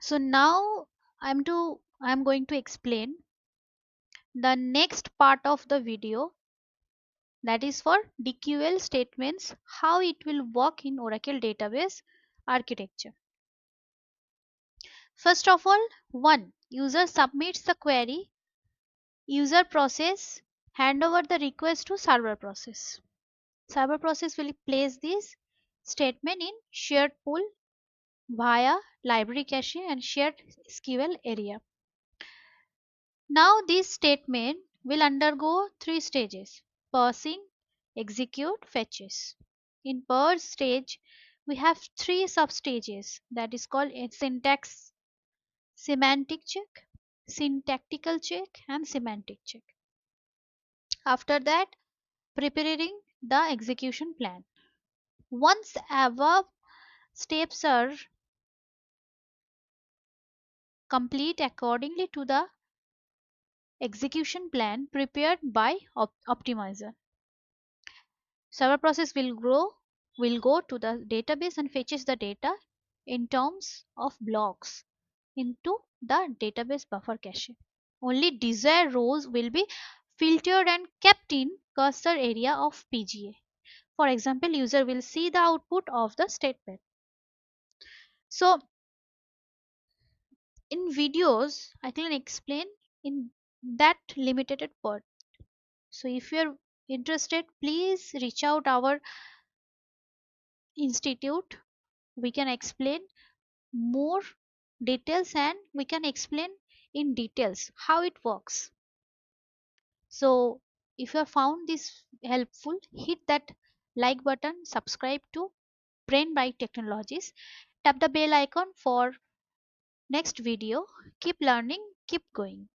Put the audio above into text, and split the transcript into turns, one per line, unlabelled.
So now I'm going to explain the next part of the video, that is for DQL statements, how it will work in Oracle database architecture. First of all, 1. User submits the query, user process hand over the request to server process. Server process will place this statement in shared pool via library cache and shared SQL area. Now this statement will undergo three stages: parsing, execute, fetches. In parse stage, we have three substages, that is called a syntax, semantic check, syntactical check, and semantic check. After that, preparing the execution plan. Once above steps are complete accordingly to the execution plan prepared by optimizer, server process will go to the database and fetches the data in terms of blocks into the database buffer cache. Only desired rows will be filtered and kept in cursor area of PGA. For example, user will see the output of the statement. So in videos, I can explain in that limited part. So if you're interested, please reach out our institute. We can explain more details and we can explain in details how it works. So if you have found this helpful, hit that like button, subscribe to Brain by Technologies, tap the bell icon for next video. Keep learning, keep going.